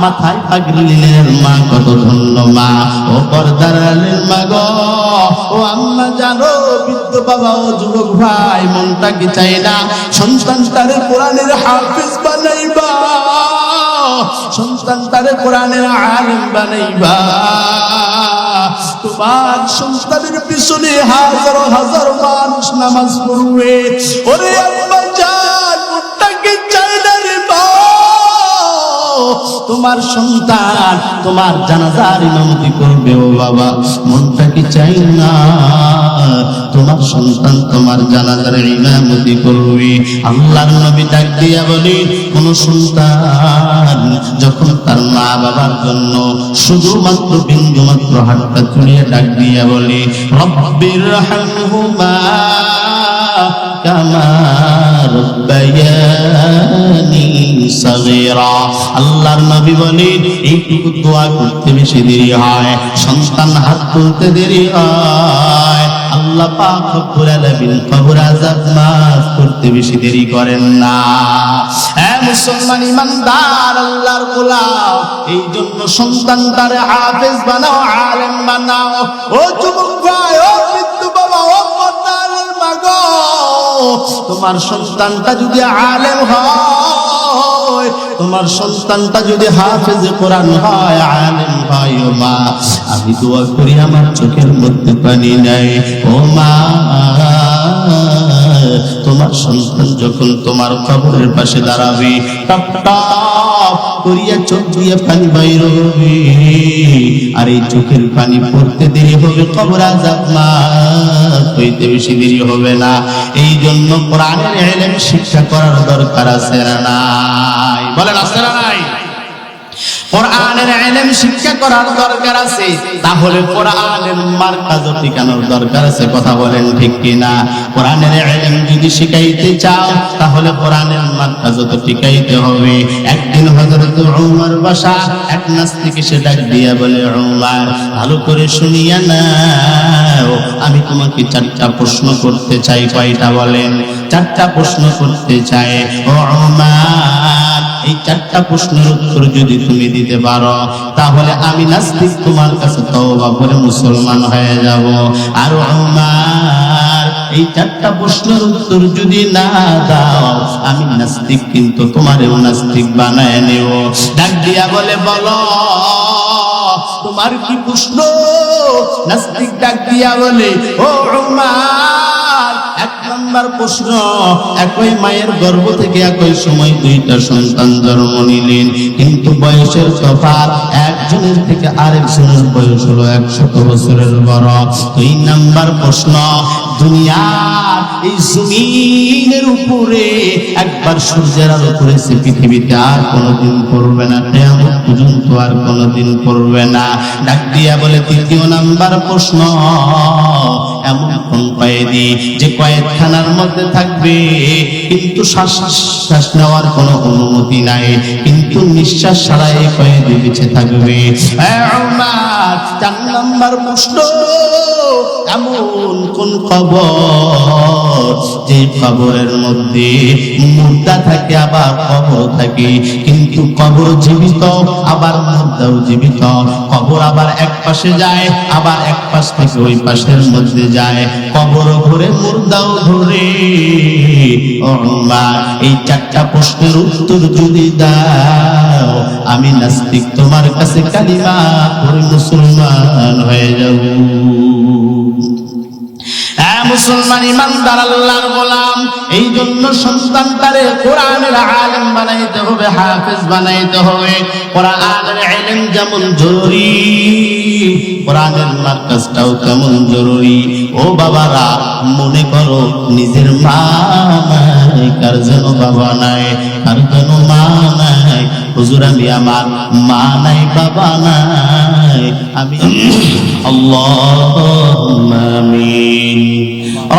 মাথায় পাগড়ি নিলেন, মা কত ধন্য মা। ও পর্দার আলের মা গো, ও আম্মা জানো, বৃদ্ধ বাবা ও যুবক ভাই, মনটা কি চাই না সন্তান তারে কোরআনের হাফেজ বানাইবা, সন্তান তারে কোরআনের আলেম বানাইবা। তোমার সন্তানের পিছনে হাজার হাজার মানুষ নামাজ পড়বে। ওরে আম্মা জান, মনটা কি চাই না রে মা, তোমার সন্তান তোমার জানাজার ইমামতি করবে। ও বাবা, মনটা কি চাই না তোমার সন্তান তোমার জানাজার ইমামতি করবে? আল্লাহর নবী ডাক দিয়া বলে, কোন সন্তান যখন তার মা বাবার জন্য শুধুমাত্র বিন্দুমাত্র হাতটা তুলিয়ে ডাক দিয়া বলে, রব্বির রহমহুমা কামা রাব্বায়ানি সাগীরা। আল্লাহর নবী বলেন, এইটুকু দোয়া করতে বেশি দেরি হয়, সন্তান হাত তুলতে দেরি হয়, আল্লাহ পাক রব্বুল আলামিন কবর আযাব মাফ করতে বেশি দেরি করেন না। হে মুসলমান ইমানদার, আল্লাহর গোলাম, এই জন্য সন্তান তারে হাফেজ বানাও, আলেম বানাও। ও যুবক ভাই, ও বৃদ্ধ বাবা, ও পর্দার মা গো, তোমার সন্তানটা যদি আলেম হয়, তোমার সন্তানটা যদি হাফেজ কোরআন হয়, আলেম হয়, ও মা আমি দোয়া করি আমার চোখের মধ্যে পানি নাই। ও মা, তোমার সন্তান যখন তোমার কবরের পাশে দাঁড়াবে, টপ টপ করিয়া চোখ দিয়ে পানি বাইর হবে, আর এই চোখের পানি পড়তে দেরি হবে, কবর আযাব মাফ হইতে বেশি দেরি হবে না। এই জন্য কোরআনের ইলম শিক্ষা করার দরকার আছে না নাই? বলেন আছে না নাই? কোরআনের ইলম শিক্ষা করার দরকার আছে। তাহলে কোরআনের মারকাজ ঠিকানোর দরকার আছে। কথা বলেন ঠিক কিনা? কোরআনের ইলম যদি শিখাইতে চাও, তাহলে কোরআনের মারকাজ তো ঠিকাইতে হবে। একদিন হযরত ওমর বাসা এক নাস্তিক এসে ডাক দিয়া বলে, ওমর ভালো করে শুনিয়া নাও, আমি তোমাকে 4টা প্রশ্ন করতে চাই। কয়টা বলেন? 4টা প্রশ্ন করতে চাই। ও ওমর, এই 4টা প্রশ্নের উত্তর যদি তুমি দিতে পারো, তাহলে আমি নাস্তিক তোমার কাছে তওবা করে মুসলমান হয়ে যাব। আর ওমর, এই 4টা প্রশ্নের উত্তর যদি না দাও, আমি নাস্তিক কিন্তু তোমারও নাস্তিক বানায় নেব। ডাক দিয়া বলে, বলো তোমার কি প্রশ্ন? নাস্তিক ডাক দিয়া বলে, ও ওমর, এক নাম্বার প্রশ্ন, একই মায়ের গর্ভ থেকে একই সময় দুইটা সন্তান জন্ম নিলেন, কিন্তু বয়সের তফাৎ, একজনের থেকে আরেকজনের বয়স হলো 100 বছরের বড়। 2 নাম্বার প্রশ্ন, দুনিয়ার এই জমিনের উপরে একবার সূর্যের আলো পড়েছে, পৃথিবীতে আর কোনোদিন পড়বে না, কিয়ামত পর্যন্ত আর কোনোদিন পড়বে না। ডাক দিয়া বলে 3 নাম্বার প্রশ্ন, এমন কোন কয়েদি যে কয়েদখানার মধ্যে থাকবে কিন্তু শ্বাস নেওয়ার কোনো অনুমতি নাই, কিন্তু নিঃশ্বাস ছাড়াই কয়েদি বেঁচে থাকবে? 4 নাম্বার প্রশ্ন, এমন কোন কবর যে কবরের মধ্যে মুর্দা থাকে আবার কবর থাকে, কিন্তু কবর জীবিত আবার মুর্দাও জীবিত, কবর আবার এক পাশে যায় আবার এক পাশ থেকে ওই পাশের মধ্যে যায়, কবর ঘুরে মুর্দাও ঘুরে। ও মা, এই 4টা প্রশ্নের উত্তর যদি দাও, আমি নাস্তিক তোমার কাছে কালিমা পড়ে মুসলমান হয়ে যাব। মুসলমান ইমানদার আল্লাহর গোলাম, এই জন্য সন্তানটারে কোরআনের আলেম বানাইতে হবে, হাফেজ বানাইতে হবে। কোরআনের ইলম যেমন জরুরি, কোরআনের মার্কাজটাও তেমন জরুরি। ও বাবারা, মনে করো নিজের মা নাই, কার যেন বাবা নাই, কার যেন মা নাই। হুজুর, আমি আমার মা নাই, বাবা নাই, আমি আল্লাহুম্মা আমিন।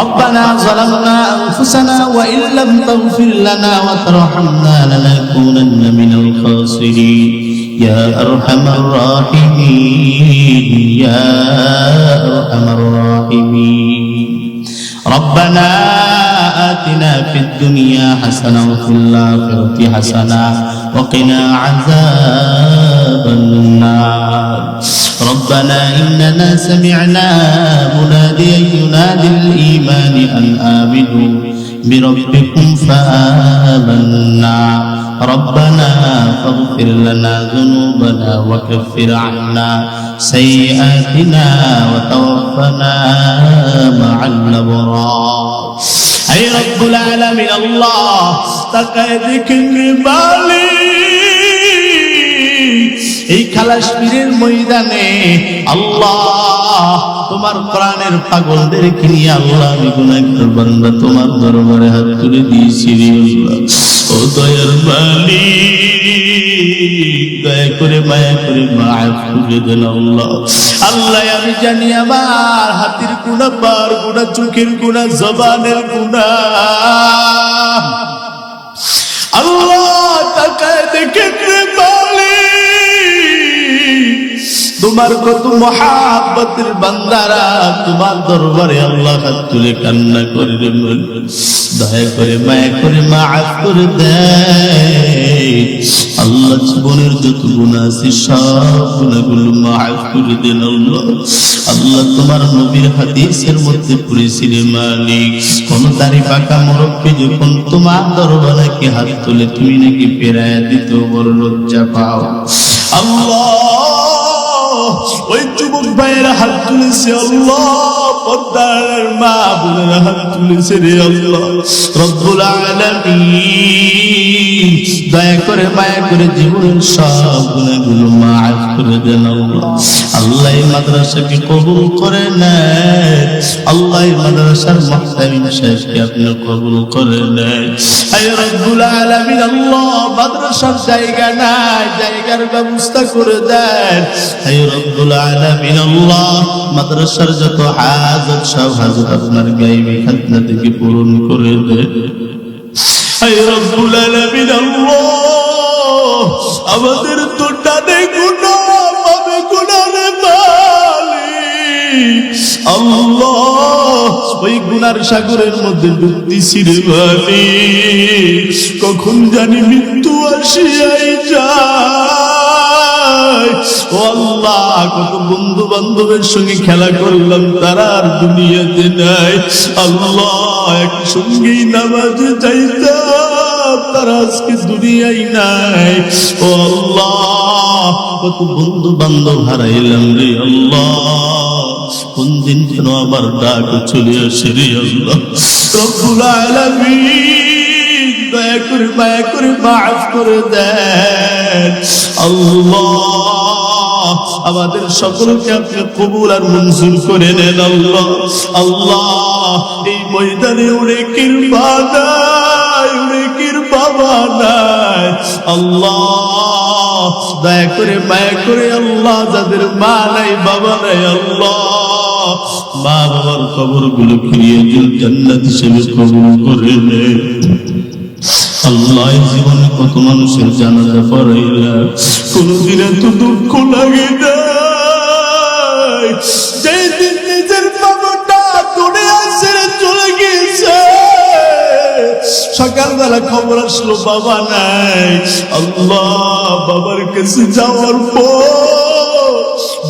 ربنا ظلمنا أنفسنا وإن لم تغفر لنا وترحمنا لنكونن من الخاسرين يا أرحم الراحمين يا أرحم الراحمين ربنا آتنا في الدنيا حسنة وفي الآخرة حسنة وقنا عذاب النار ربنا إننا سمعنا مناديا ينادي الإيمان أن آمنوا بربكم فآمنا ربنا فاغفر لنا ذنوبنا وكفر عنا سيئاتنا وتوفنا مع الأبرار أي رب العالمين الله تقدك المالي এই কালাশপীরের ময়দানে আল্লাহ তোমার কোরআনের পাগলদেরকে নিয়ে আল্লাহ আমি গুনাহগার বান্দা তোমার দরবারে হাত তুলে দিয়েছি রে আল্লাহ। ও দয়ার মালিক, দয়া করে মায়া করে মাফ করে দেন আল্লাহ। আল্লাহ, আমি জানি আমার হাতের গুনাহ, পার গুনাহ, চোখের গুনাহ, জবানের গুনাহ। আল্লাহ তাকায় দেখে তোমার কত মহাব্বতের বান্দারা তোমার দরবারে আল্লাহ হাত তুলে কান্না করে, দয়া করে মায়া করে মাফ করে দেয় আল্লাহ। জীবনের যত গুনাহ আছে সব গুনাহগুলো মাফ করে দেন আল্লাহ। আল্লাহ, তোমার নবীর হাদিসের মধ্যে পড়েছিল মালিক, কোন দাড়ি পাকা মুরব্বী যখন তোমার দরবারে কি হাত তুলে তুমি নাকি ফেরায়া দিতে বড় লজ্জা পাও। আল্লাহ, ওই যুবক ভাইয়েরা হাত তুলেছে আল্লাহ, পর্দার মা বোনেরা হাত তুলেছে রে আল্লাহ। রব্বুল আলামিন, দয়া করে মায়া করে জীবনের সব গুনাহগুলো মাফ করে দেন আল্লাহ। আল্লাহ, এই মাদ্রাসাকে কবুল করে নেন আল্লাহ। এই মাদ্রাসার মুহতামিম সাহেবকে আপনি কবুল করে নেন। হে রব্বুল আলামিন আল্লাহ, মাদ্রাসার জায়গা নাই, জায়গার ব্যবস্থা করে দেন। হে রব্বুল আলামিন আল্লাহ, মাদ্রাসার যত হাজত সব হাজত আপনার গায়বী খাজনা থেকে পূরণ করে দেন। হে রব্বুল আলামিন আল্লাহ, আমাদের তো ডানে গুনাহ বামে গুনাহ রে মালিক আল্লাহ, ওই গুনার সাগরের মধ্যে ডুবতেছি রে মালিক। কখন জানি মৃত্যু আসিয়াই যায়। ও আল্লাহ, কত বন্ধু বান্ধবের সঙ্গে খেলা করলাম, তারা আর দুনিয়াতে নাই। আল্লাহ, একসঙ্গেই নামাজে যাইতাম, তারা আজকে দুনিয়ায় নাই। ও আল্লাহ, কত বন্ধু বান্ধব হারাইলাম রে আল্লাহ। কোন দিন যেন আবার ডাক চলে আসে রে আল্লাহ। রব্বুল আলামিন দয়া করে মায়া করে মাফ করে দেন আল্লাহ। আমাদের সকলকে আপনি কবুল আর মঞ্জুর করে নেন আল্লাহ। আল্লাহ এই ময়দানে অনেকের মা নাই, অনেকের বাবা নাই আল্লাহ, দয়া করে মায়া করে আল্লাহ যাদের মা নাই বাবা নাই আল্লাহ, মা বাবার কবরগুলো ফিরিয়ে দিন, জান্নাত হিসেবে কবুল করে নেন আল্লাহ। জীবনে কত মানুষের জানাজা পড়াইলা, কোনদিন এত দুঃখ লাগে না যেদিন নিজের বাবাটা দুনিয়া ছেড়ে চলে গিয়েছে, সকালবেলা খবর আসলো বাবা নাই। আল্লাহ বাবার কাছে যাওয়ার পর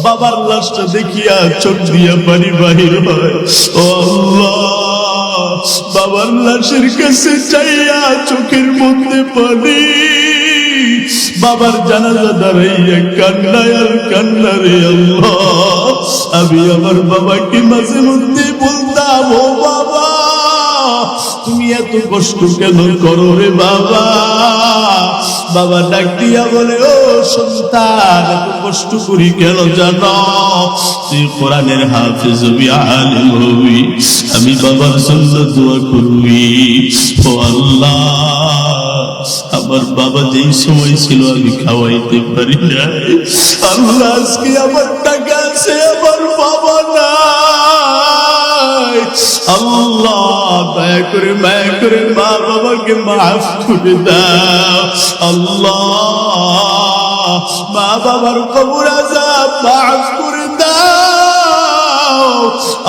বাবার লাশটা দেখিয়া চোখ দিয়া পানি বাহির হয়। ও আল্লাহ, বাবার লাশের কাছে চাইয়া চোখের মধ্যে পানি, বাবার জানাজা দাঁড়াইয়া কান্নায় আর কান্না রে আল্লাহ। আমি আমার বাবাকে মাঝে মধ্যে বলতাম, ও বাবা তুমি এত কষ্ট কেন করো রে বাবা? বাবা ডাক দিয়া বলে, ও সন্তান এত কষ্ট করি কেন জানো? তুই কোরআনের হাফেজ হবি, আলেম হবি, আমি বাবার জন্য দোয়া করবি। ও আল্লাহ, আমার বাবা যেই সময় ছিল আমি খাওয়াইতে পারি না, আল্লাহ আজকে আমার টাকা আছে আমার বাবা নাই, আল্লাহ দয়া করে মায়া করে মা বাবাকে মাফ করে দাও আল্লাহ। মা বাবার কবর আযাব মাফ করে দাও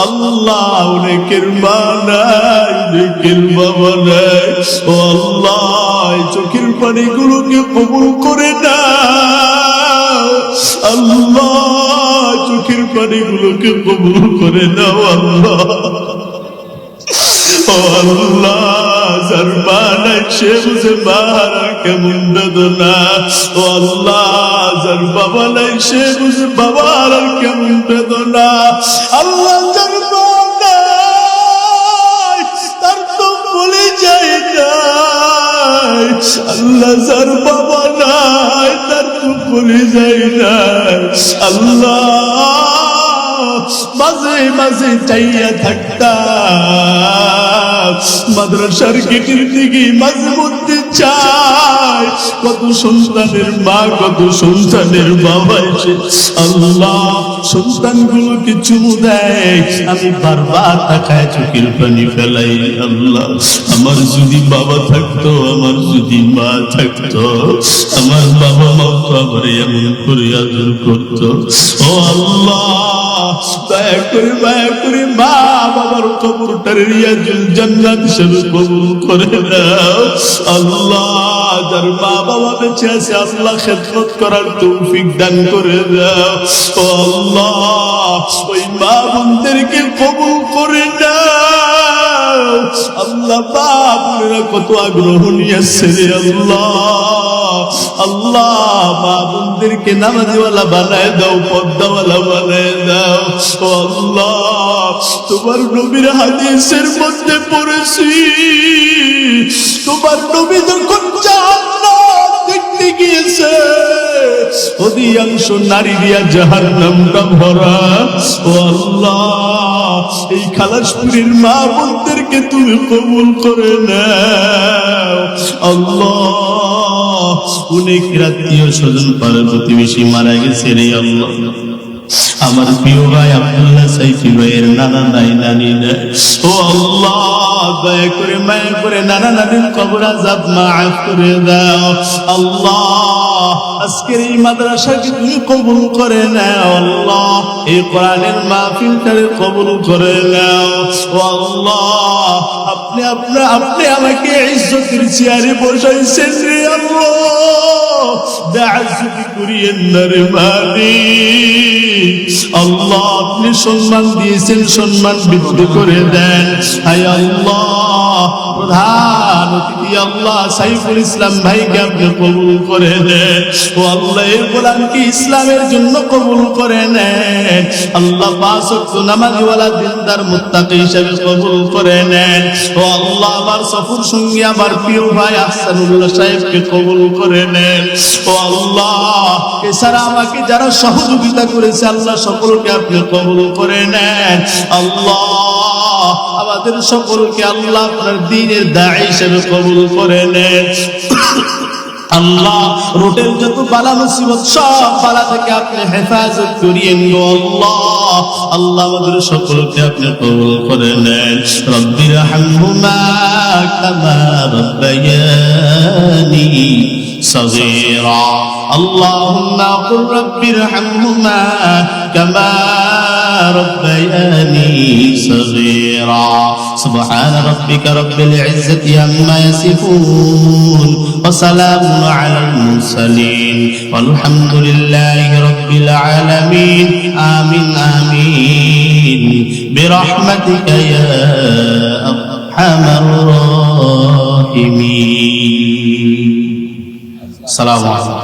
আল্লাহ। অনেকের মা নাই, অনেকের বাবা নাই, ও আল্লাহ চোখের পানিগুলোকে কবুল করে দাও আল্লাহ, চোখের পানিগুলোকে কবুল করে দাও আল্লাহ। ও আল্লাহ, যার মা নাই সে বুঝে মার কেমন বেদনা, ও আল্লাহ যার বাবা নাই সে বুঝে বাবার আর কেমন বেদনা, আল্লাহ যার মা নাই তার তো বলে যায় নাই, আল্লাহ যার বাবা নাই তার তো বলে যায় নাই আল্লাহ। মাঝে মাঝে চাইয়া থাকতাম মাদ্রাসার গেটের দিকে, মাঝে মধ্যে চাই কত সন্তানের মা কত সন্তানের বাবা এসে আল্লাহ সন্তানগুলোকে চুমু দেয়, আমি বারবার তাকায় চোখের পানি ফেলাই। আল্লাহ আমার যদি বাবা থাকতো, আমার যদি মা থাকতো, আমার বাবা মা তো আবার এমন করে আদর করতো। ও আল্লাহ দয়া করে মায়া করে মা বাবার কবরটার রিয়াজুল জান্নাত হিসেবে কবুল করে দাও আল্লাহ। যার মা বাবা বেঁচে আছে আল্লাহ খেদমত করার তৌফিক দান করে দাও ও আল্লাহ। ওই মা বোনদেরকে কবুল করে দাও আল্লাহ। বাবুরা কত আগ্রহ নিয়েছে রে আল্লাহ, আল্লাহ মা বোনদেরকে নামাজিওয়ালা বানায় দাও, পর্দাওয়ালা বানায় দাও ও আল্লাহ। তোমার নবীর হাদিসের মধ্যে পড়েছি, তোমার নবী যখন জান্নাত দেখতে গিয়েছে অধিকাংশ নারী দিয়া জাহান্নামটা ভরা। ও আল্লাহ এই খালাসপুরের মা বোনদেরকে তুমি কবুল করে নাও আল্লাহ। অনেক আত্মীয় স্বজন পাড়ার প্রতিবেশী মারা গেছে রে আল্লাহ। আমার প্রিয় ভাই আব্দুল্লাহ সাইফি ভাইয়ের নানা নাই নানি নাই, ও আল্লাহ দয়া করে মায়া করে নানা নানির কবর আযাব মাফ করে দাও আল্লাহ। আজকের এই মাদ্রাসাকে তুমি কবুল করে নাও আল্লাহ, এই কোরআনের মাহফিলটারে কবুল করে নাও ও আল্লাহ। আপনি আমাকে ইজ্জতের চেয়ারে বসাইছেন রে আল্লাহ, বেয়াজ্জতি করিয়েন না রে মালিক। আল্লাহ আপনি সম্মান দিয়েছেন, সম্মান বৃদ্ধি করে দেন। হায় আল্লাহ প্রধান অতিথি আল্লাহ সাইফুল ইসলাম ভাইকে আপনি কবুল করে দেন। ও আল্লাহ এই গোলামকে ইসলামের জন্য কবুল করে নেন। আল্লাহ পাঁচ ওয়াক্ত নামাজওয়ালা দিনদার মুত্তাকি হিসেবে কবুল করে নেন। ও আল্লাহ আমার সফর সঙ্গী আমার প্রিয় ভাই আহসানুল্লাহ সাহেবকে কবুল করে নেন। ও আল্লাহ এছাড়া আমাকে যারা সহযোগিতা করেছে আল্লাহ সকলকে আপনি কবুল করে নেন। আল্লাহ আমাদের সকলকে আল্লাহ আপনার দ্বীনের দাঈ হিসেবে কবুল করে নেন। আল্লাহ রোডের যত বালা মুসিবত সব বালা থেকে আপনি হেফাজত করিয়েন গো আল্লাহ। আল্লাহ আমাদের সকলকে আপনি কবুল করে নেন। রব্বির হামহুমা কামা রাব্বায়ানি সগীরা। আল্লাহুম্মা কুল রব্বির হামহুমা কামা ربياني صغيرا سبحان ربك رب العزة عما يصفون وسلام على المرسلين والحمد لله رب العالمين آمين آمين برحمتك يا أرحم الراحمين. السلام عليكم.